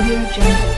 Audio Jungle.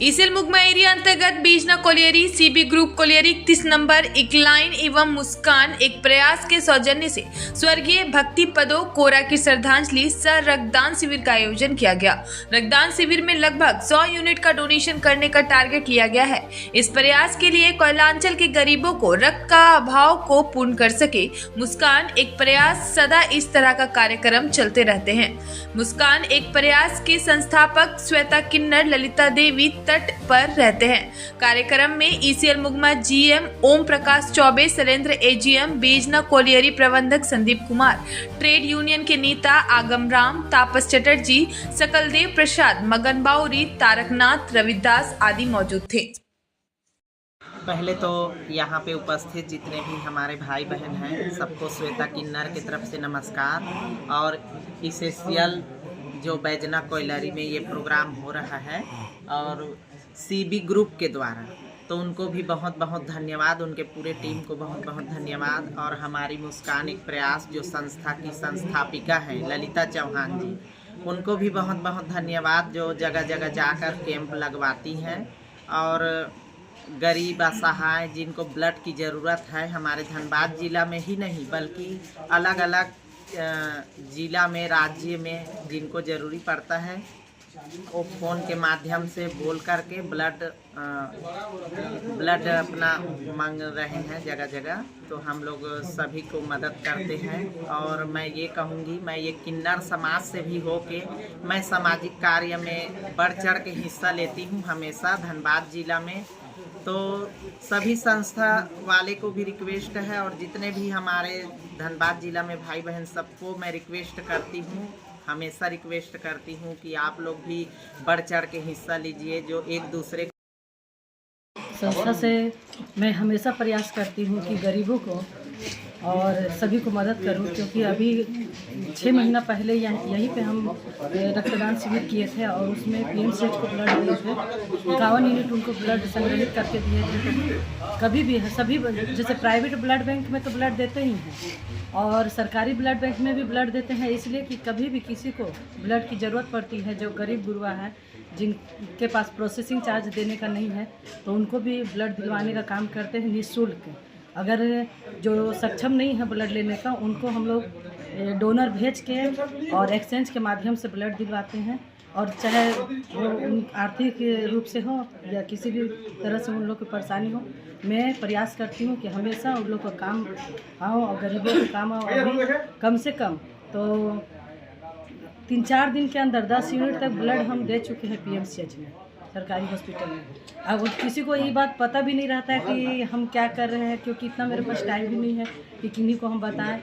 ECL Mugma area अंतर्गत Bijna colliery CB group colliery 31 number incline एवं मुस्कान एक प्रयास के सौजन्य से स्वर्गीय भक्ति पदो कोरा की श्रद्धांजलि सह रक्तदान शिविर का आयोजन किया गया। रक्तदान शिविर में लगभग 100 यूनिट का डोनेशन करने का टारगेट लिया गया है। इस प्रयास के लिए कोयलांचल के गरीबों को रक्त का अभाव को पूर्ण कर सके मुस्कान एक प्रयास सदा इस तरह का कार्यक्रम चलते रहते हैं। मुस्कान एक प्रयास के संस्थापक श्वेता किन्नर ललिता देवी तट पर रहते हैं। कार्यक्रम में ECL Mugma GM Om Prakash Choubey, Surendra AGM, बेजना colliery प्रबंधक संदीप कुमार, ट्रेड यूनियन के नेता आगम राम, तापस चटर्जी, सकलदेव प्रसाद, मगन बाउरी, तारकनाथ, रविदास आदि मौजूद थे। पहले तो यहाँ पे उपस्थित जितने भी हमारे भाई बहन हैं सबको श्वेता किन्नर की तरफ से नमस्कार। और ईसेल जो बैजना कोयलरी में ये प्रोग्राम हो रहा है और सीबी ग्रुप के द्वारा, तो उनको भी बहुत बहुत धन्यवाद, उनके पूरे टीम को बहुत बहुत धन्यवाद। और हमारी मुस्कान एक प्रयास जो संस्था की संस्थापिका हैं ललिता चौहान जी, उनको भी बहुत बहुत धन्यवाद, जो जगह जगह जाकर कैंप लगवाती हैं और गरीब असहाय जिनको ब्लड की ज़रूरत है हमारे धनबाद ज़िला में ही नहीं बल्कि अलग अलग ज़िला में राज्य में जिनको ज़रूरी पड़ता है वो फ़ोन के माध्यम से बोल करके ब्लड अपना मांग रहे हैं जगह जगह। तो हम लोग सभी को मदद करते हैं। और मैं ये कहूँगी, मैं ये किन्नर समाज से भी होके मैं सामाजिक कार्य में बढ़ चढ़ के हिस्सा लेती हूँ हमेशा धनबाद ज़िला में। तो सभी संस्था वाले को भी रिक्वेस्ट है और जितने भी हमारे धनबाद ज़िला में भाई बहन सबको मैं रिक्वेस्ट करती हूँ, हमेशा रिक्वेस्ट करती हूँ कि आप लोग भी बढ़ चढ़ के हिस्सा लीजिए। जो एक दूसरे संस्था से मैं हमेशा प्रयास करती हूँ कि गरीबों को और सभी को मदद करूँ, क्योंकि अभी 6 महीना पहले यहीं पे हम रक्तदान शिविर किए थे और उसमें पीएमसीएच को ब्लड दिए थे। 51 यूनिट उनको ब्लड संग्रहित करके दिए थे। कभी भी सभी जैसे प्राइवेट ब्लड बैंक में तो ब्लड देते ही हैं और सरकारी ब्लड बैंक में भी ब्लड देते हैं, इसलिए कि कभी भी किसी को ब्लड की ज़रूरत पड़ती है जो गरीब गुरबा है जिनके पास प्रोसेसिंग चार्ज देने का नहीं है, तो उनको भी ब्लड दिलवाने का काम करते हैं निःशुल्क। अगर जो सक्षम नहीं है ब्लड लेने का उनको हम लोग डोनर भेज के और एक्सचेंज के माध्यम से ब्लड दिलवाते हैं। और चाहे वो आर्थिक रूप से हो या किसी भी तरह से उन लोग की परेशानी हो, मैं प्रयास करती हूँ कि हमेशा उन लोग का काम आओ और गरीबों का काम आओ। अभी कम से कम तो 3-4 दिन के अंदर 10 यूनिट तक ब्लड हम दे चुके हैं पीएमसीएच में, सरकारी हॉस्पिटल में। अब किसी को ये बात पता भी नहीं रहता है कि हम क्या कर रहे हैं, क्योंकि इतना मेरे पास टाइम भी नहीं है कि किन्हीं को हम बताएं।